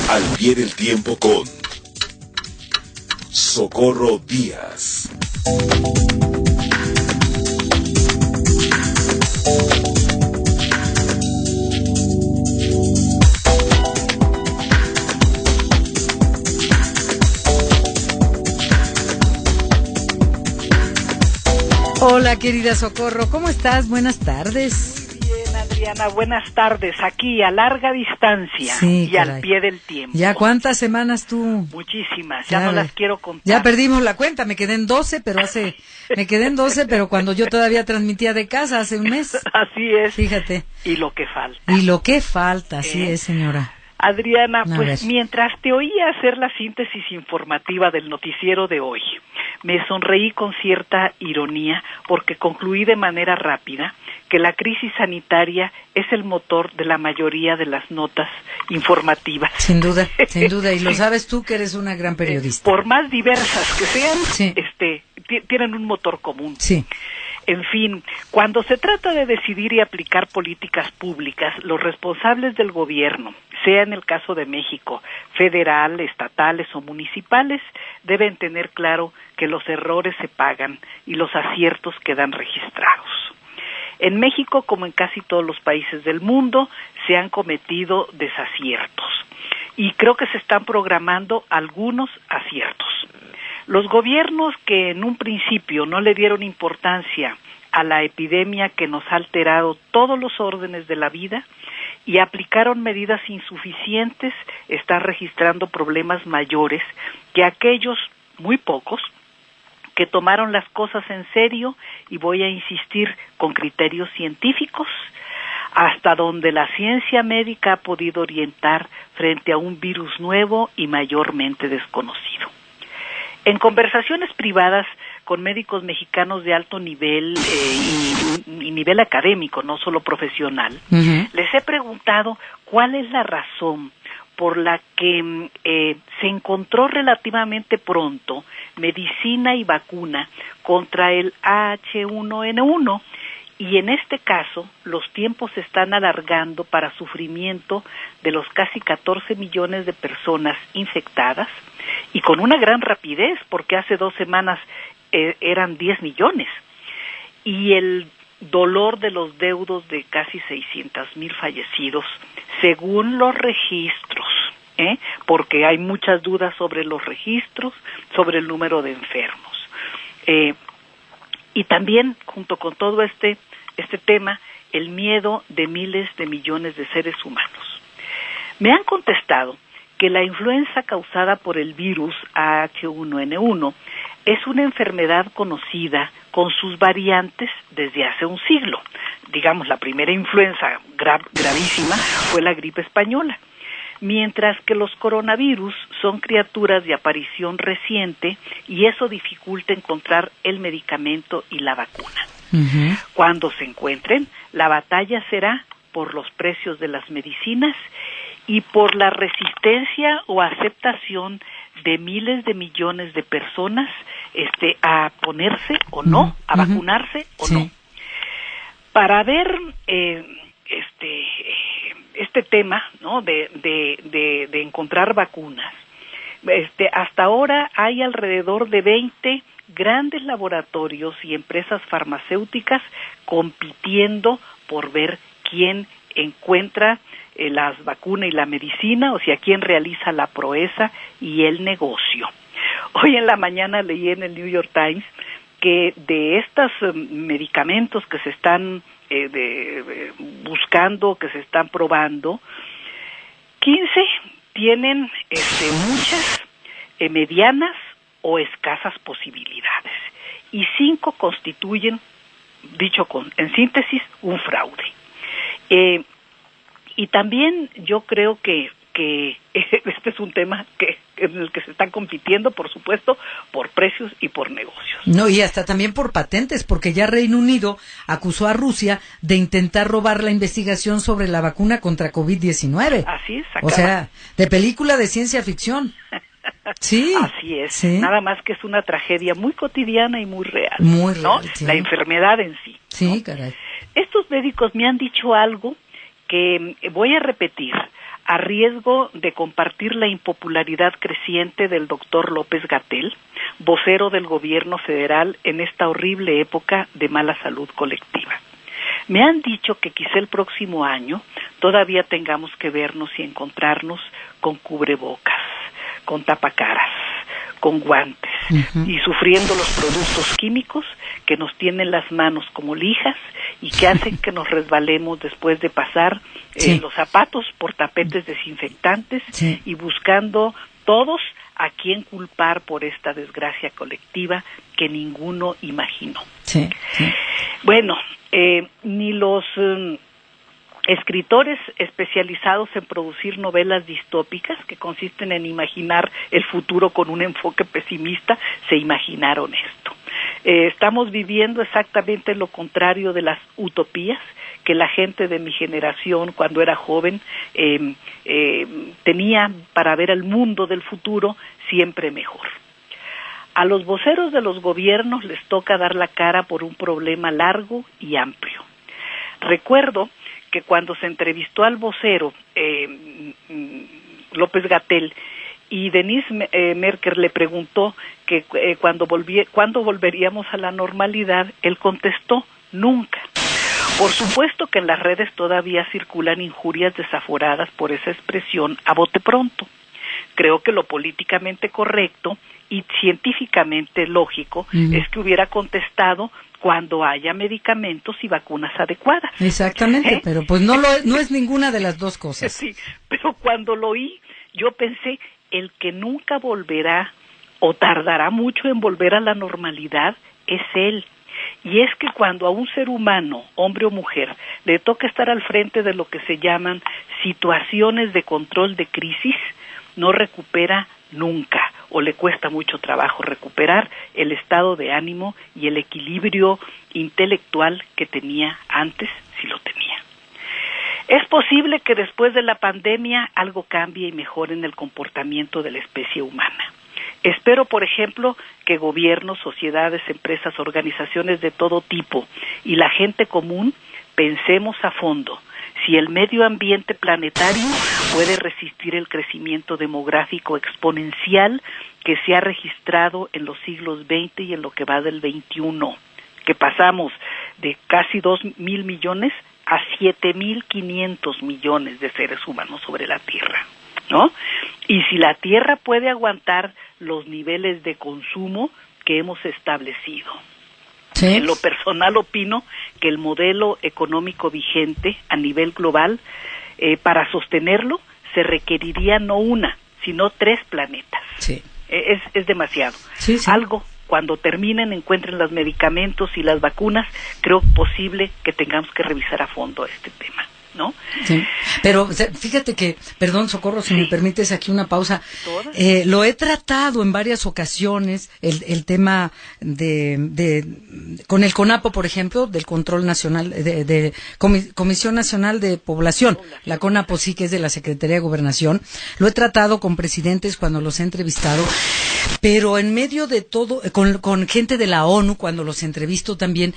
Al pie del tiempo con Socorro Díaz. Hola, querida Socorro, ¿cómo estás? Buenas tardes. Muy bien, Adriana, buenas tardes. Aquí a larga distancia Sí, y caray. al pie del tiempo. ¿Ya cuántas semanas tú? Muchísimas, ya no las quiero contar. Ya perdimos la cuenta, me quedé en 12, pero cuando yo todavía transmitía de casa hace un mes. Así es. Fíjate. Y lo que falta. Y lo que falta, así es, señora. Adriana, A pues ver. mientras te oía hacer la síntesis informativa del noticiero de hoy, me sonreí con cierta ironía porque concluí de manera rápida que la crisis sanitaria es el motor de la mayoría de las notas informativas. Sin duda, y lo sabes tú que eres una gran periodista. Por más diversas que sean, Sí. Tienen un motor común. Sí. En fin, cuando se trata de decidir y aplicar políticas públicas, los responsables del gobierno, sea en el caso de México, federal, estatales o municipales, deben tener claro que los errores se pagan y los aciertos quedan registrados. En México, como en casi todos los países del mundo, se han cometido desaciertos y creo que se están programando algunos aciertos. Los gobiernos que en un principio no le dieron importancia a la epidemia que nos ha alterado todos los órdenes de la vida y aplicaron medidas insuficientes están registrando problemas mayores que aquellos, muy pocos, que tomaron las cosas en serio y voy a insistir con criterios científicos hasta donde la ciencia médica ha podido orientar frente a un virus nuevo y mayormente desconocido. En conversaciones privadas con médicos mexicanos de alto nivel y nivel académico, no solo profesional, les he preguntado cuál es la razón por la que se encontró relativamente pronto medicina y vacuna contra el H1N1 y en este caso los tiempos se están alargando para sufrimiento de los casi 14 millones de personas infectadas y con una gran rapidez porque hace 2 semanas eran 10 millones y el dolor de los deudos de casi 600,000 fallecidos según los registros, porque hay muchas dudas sobre los registros, sobre el número de enfermos. Y también, junto con todo este tema, el miedo de miles de millones de seres humanos. Me han contestado que la influenza causada por el virus H1N1 es una enfermedad conocida con sus variantes desde hace un siglo. Digamos, la primera influenza gravísima fue la gripe española, mientras que los coronavirus son criaturas de aparición reciente y eso dificulta encontrar el medicamento y la vacuna. Cuando se encuentren, la batalla será por los precios de las medicinas y por la resistencia o aceptación de miles de millones de personas a ponerse o no, a vacunarse o no. Para ver este tema, ¿no? de encontrar vacunas, hasta ahora hay alrededor de 20 grandes laboratorios y empresas farmacéuticas compitiendo por ver quién encuentra las vacunas y la medicina, o sea, quién realiza la proeza y el negocio. Hoy en la mañana leí en el New York Times que de estos medicamentos que se están buscando, que se están probando, 15 tienen muchas medianas o escasas posibilidades y 5 constituyen, en síntesis, un fraude. Y también yo creo que este es un tema en el que se están compitiendo, por supuesto, por precios y por negocios. No, y hasta también por patentes, porque ya Reino Unido acusó a Rusia de intentar robar la investigación sobre la vacuna contra COVID-19. Así es. O sea, de película de ciencia ficción. Sí. Así es. Sí. Nada más que es una tragedia muy cotidiana y muy real. Muy real, ¿no? sí. La enfermedad en sí. Sí, ¿no? caray. Estos médicos me han dicho algo que voy a repetir. a riesgo de compartir la impopularidad creciente del doctor López-Gatell, vocero del gobierno federal en esta horrible época de mala salud colectiva. Me han dicho que quizá el próximo año todavía tengamos que vernos y encontrarnos con cubrebocas, con tapacaras, con guantes, y sufriendo los productos químicos que nos tienen las manos como lijas y que hacen que nos resbalemos después de pasar los zapatos por tapetes desinfectantes y buscando todos a quién culpar por esta desgracia colectiva que ninguno imaginó. Bueno, ni los escritores especializados en producir novelas distópicas que consisten en imaginar el futuro con un enfoque pesimista se imaginaron esto. Estamos viviendo exactamente lo contrario de las utopías que la gente de mi generación, cuando era joven, tenía para ver el mundo del futuro siempre mejor. A los voceros de los gobiernos les toca dar la cara por un problema largo y amplio. Recuerdo que cuando se entrevistó al vocero López-Gatell y Denise Merker le preguntó que cuándo volveríamos a la normalidad, él contestó: nunca. Por supuesto que en las redes todavía circulan injurias desaforadas por esa expresión a bote pronto. Creo que lo políticamente correcto y científicamente lógico es que hubiera contestado: cuando haya medicamentos y vacunas adecuadas. Exactamente, pero pues no es ninguna de las dos cosas. Sí, pero cuando lo oí, yo pensé, el que nunca volverá o tardará mucho en volver a la normalidad es él. Y es que cuando a un ser humano, hombre o mujer, le toca estar al frente de lo que se llaman situaciones de control de crisis, no recupera nunca, o le cuesta mucho trabajo recuperar el estado de ánimo y el equilibrio intelectual que tenía antes, si lo tenía. Es posible que después de la pandemia algo cambie y mejore en el comportamiento de la especie humana. Espero, por ejemplo, que gobiernos, sociedades, empresas, organizaciones de todo tipo y la gente común pensemos a fondo si el medio ambiente planetario puede resistir el crecimiento demográfico exponencial que se ha registrado en los siglos XX y en lo que va del XXI, que pasamos de casi 2,000 millones a 7,500 millones de seres humanos sobre la Tierra, ¿no? Y si la Tierra puede aguantar los niveles de consumo que hemos establecido. ¿Sí? En lo personal opino que el modelo económico vigente a nivel global, para sostenerlo, se requeriría no una, sino 3 planetas. Sí. Es demasiado. Sí, sí. Algo, cuando terminen, encuentren los medicamentos y las vacunas, creo posible que tengamos que revisar a fondo este tema, ¿no? Sí. Pero fíjate que, perdón, Socorro, si me permites aquí una pausa, lo he tratado en varias ocasiones, el tema con el CONAPO, por ejemplo, del Control Nacional, Comisión Nacional de Población, la CONAPO sí que es de la Secretaría de Gobernación, lo he tratado con presidentes cuando los he entrevistado, pero en medio de todo, con gente de la ONU cuando los entrevisto también,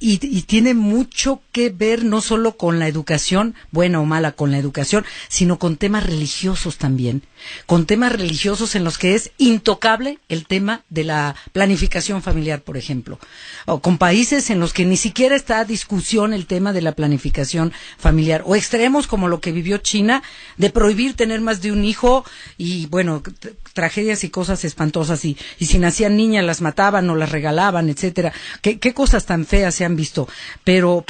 y tiene mucho que ver no solo con la educación, buena o mala con la educación, sino con temas religiosos también, con temas religiosos en los que es intocable el tema de la planificación familiar, por ejemplo, o con países en los que ni siquiera está a discusión el tema de la planificación familiar, o extremos como lo que vivió China, de prohibir tener más de un hijo, y bueno, tragedias y cosas espantosas, y si nacían niñas las mataban o las regalaban, etcétera. ¿Qué cosas tan feas se han visto? Pero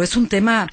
es un tema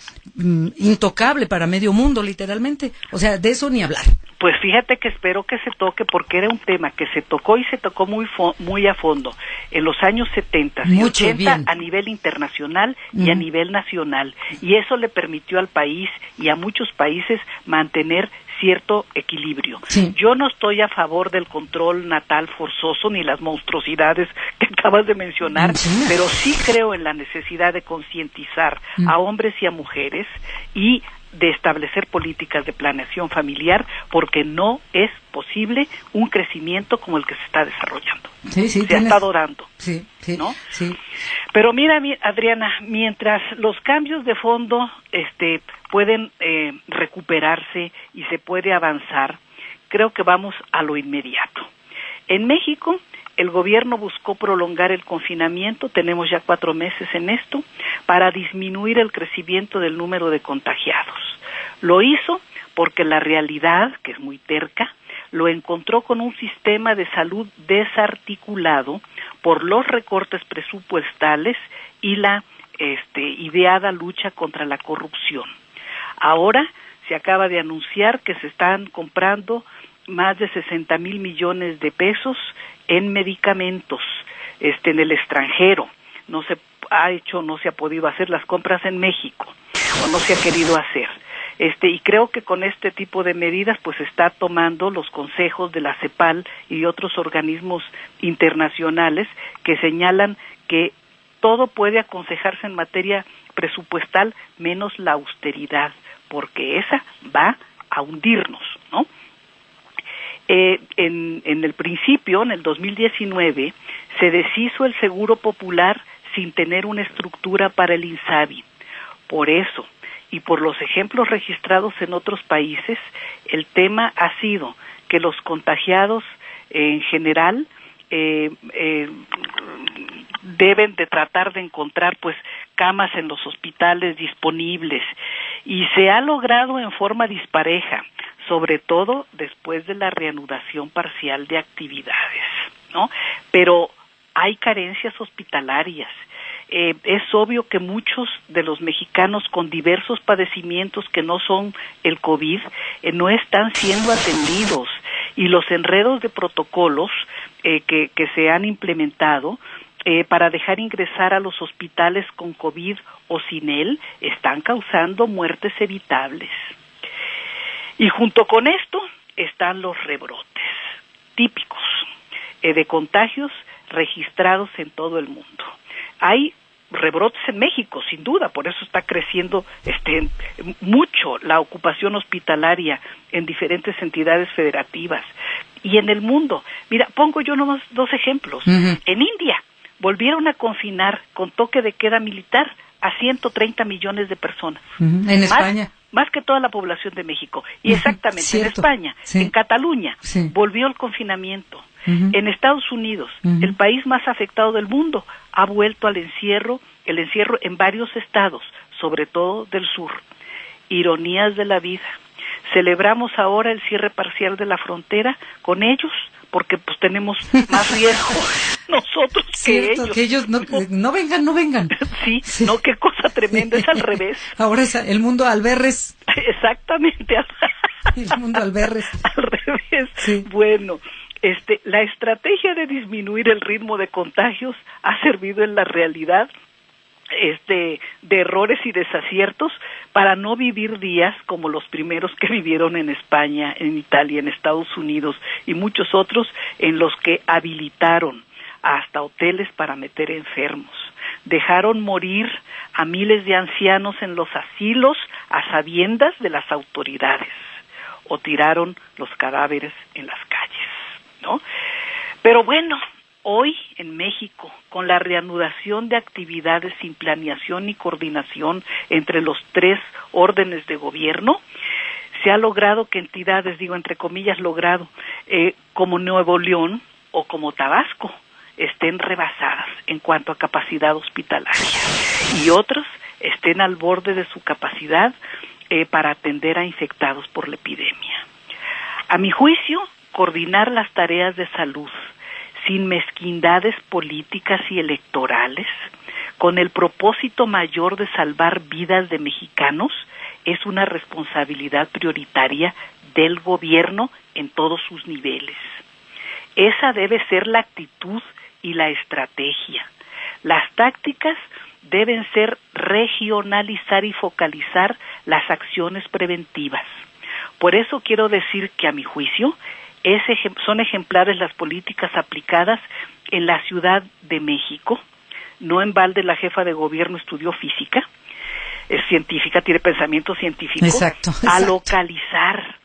intocable para medio mundo, literalmente. O sea, de eso ni hablar. Pues fíjate que espero que se toque, porque era un tema que se tocó y se tocó muy a fondo en los años 70 y 80 a nivel internacional y a nivel nacional, y eso le permitió al país y a muchos países mantener cierto equilibrio. Sí. Yo no estoy a favor del control natal forzoso ni las monstruosidades que acabas de mencionar, pero sí creo en la necesidad de concientizar a hombres y a mujeres y de establecer políticas de planeación familiar, porque no es posible un crecimiento como el que se está desarrollando. Sí, se ha estado dando. Sí, sí, ¿no? Sí. Pero mira, Adriana, mientras los cambios de fondo pueden recuperarse y se puede avanzar, creo que vamos a lo inmediato. En México, el gobierno buscó prolongar el confinamiento, tenemos ya 4 meses en esto, para disminuir el crecimiento del número de contagiados. Lo hizo porque la realidad, que es muy terca, lo encontró con un sistema de salud desarticulado por los recortes presupuestales y la ideada lucha contra la corrupción. Ahora se acaba de anunciar que se están comprando más de 60,000 millones de pesos en medicamentos en el extranjero. No se ha podido hacer las compras en México, o no se ha querido hacer. Y creo que con este tipo de medidas pues está tomando los consejos de la CEPAL y otros organismos internacionales que señalan que todo puede aconsejarse en materia presupuestal menos la austeridad, porque esa va a hundirnos, ¿no? En el principio, en el 2019, se deshizo el Seguro Popular sin tener una estructura para el INSABI. Por eso, y por los ejemplos registrados en otros países, el tema ha sido que los contagiados en general deben de tratar de encontrar pues camas en los hospitales disponibles, y se ha logrado en forma dispareja, sobre todo después de la reanudación parcial de actividades, ¿no? Pero hay carencias hospitalarias. Es obvio que muchos de los mexicanos con diversos padecimientos que no son el COVID no están siendo atendidos, y los enredos de protocolos que se han implementado para dejar ingresar a los hospitales con COVID o sin él están causando muertes evitables. Y junto con esto están los rebrotes típicos de contagios registrados en todo el mundo. Hay rebrotes en México, sin duda, por eso está creciendo mucho la ocupación hospitalaria en diferentes entidades federativas. Y en el mundo, mira, pongo yo nomás 2 ejemplos. Uh-huh. En India volvieron a confinar con toque de queda militar a 130 millones de personas. Uh-huh. En España. Más que toda la población de México. Y exactamente, Cierto. En España, sí. En Cataluña, sí. Volvió el confinamiento. Uh-huh. En Estados Unidos, uh-huh. El país más afectado del mundo, ha vuelto al encierro, el encierro en varios estados, sobre todo del sur. Ironías de la vida. Celebramos ahora el cierre parcial de la frontera con ellos, porque pues tenemos más riesgo nosotros Cierto, que ellos. No vengan. Sí, no, qué cosa tremenda, es al revés. Ahora es el mundo alberres. Exactamente. El mundo alberres. Al revés. Sí. Bueno, la estrategia de disminuir el ritmo de contagios ha servido en la realidad de errores y desaciertos para no vivir días como los primeros que vivieron en España, en Italia, en Estados Unidos y muchos otros, en los que habilitaron hasta hoteles para meter enfermos. Dejaron morir a miles de ancianos en los asilos a sabiendas de las autoridades, o tiraron los cadáveres en las calles, ¿no? Pero bueno, hoy en México, con la reanudación de actividades sin planeación ni coordinación entre los 3 órdenes de gobierno, se ha logrado que entidades, digo entre comillas logrado, como Nuevo León o como Tabasco, estén rebasadas en cuanto a capacidad hospitalaria, y otros estén al borde de su capacidad para atender a infectados por la epidemia. A mi juicio, coordinar las tareas de salud sin mezquindades políticas y electorales, con el propósito mayor de salvar vidas de mexicanos, es una responsabilidad prioritaria del gobierno en todos sus niveles. Esa debe ser la actitud y la estrategia. Las tácticas deben ser regionalizar y focalizar las acciones preventivas. Por eso quiero decir que, a mi juicio, son ejemplares las políticas aplicadas en la Ciudad de México. No en balde la jefa de gobierno estudió física. es científica, tiene pensamiento científico, exacto. a localizar,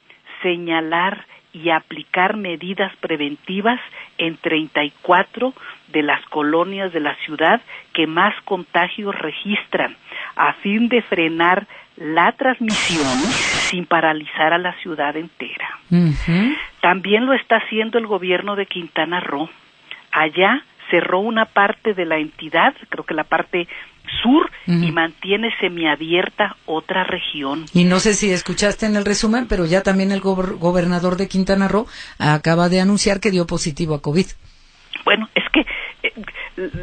señalar y aplicar medidas preventivas en 34 de las colonias de la ciudad que más contagios registran, a fin de frenar la transmisión sin paralizar a la ciudad entera. Uh-huh. También lo está haciendo el gobierno de Quintana Roo. Allá cerró una parte de la entidad, creo que la parte sur, y mantiene semiabierta otra región. Y no sé si escuchaste en el resumen, pero ya también el gobernador de Quintana Roo acaba de anunciar que dio positivo a COVID. Bueno, es que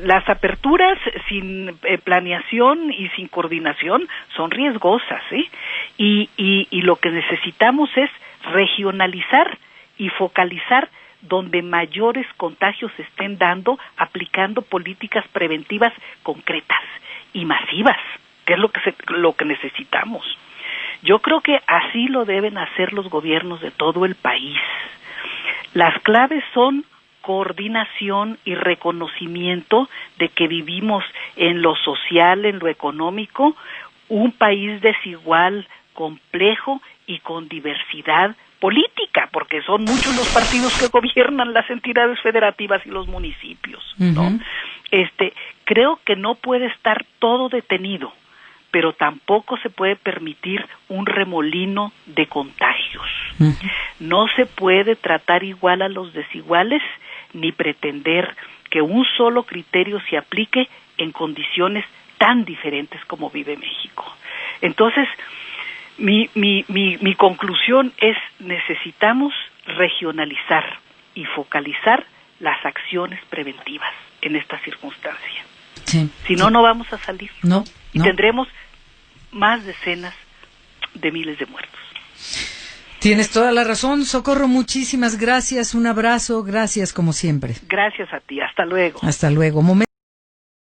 las aperturas sin planeación y sin coordinación son riesgosas, ¿eh? Y lo que necesitamos es regionalizar y focalizar donde mayores contagios se estén dando, aplicando políticas preventivas concretas y masivas, que es lo que necesitamos. Yo creo que así lo deben hacer los gobiernos de todo el país. Las claves son coordinación y reconocimiento de que vivimos en lo social, en lo económico, un país desigual, complejo y con diversidad política, porque son muchos los partidos que gobiernan las entidades federativas y los municipios, ¿no? Uh-huh. Creo que no puede estar todo detenido, pero tampoco se puede permitir un remolino de contagios. Uh-huh. No se puede tratar igual a los desiguales, ni pretender que un solo criterio se aplique en condiciones tan diferentes como vive México. Entonces, mi conclusión es: necesitamos regionalizar y focalizar las acciones preventivas en esta circunstancia. Sí, si no, no vamos a salir. No. Y tendremos más decenas de miles de muertos. Tienes toda la razón, Socorro, muchísimas gracias, un abrazo, gracias como siempre. Gracias a ti, hasta luego. Hasta luego.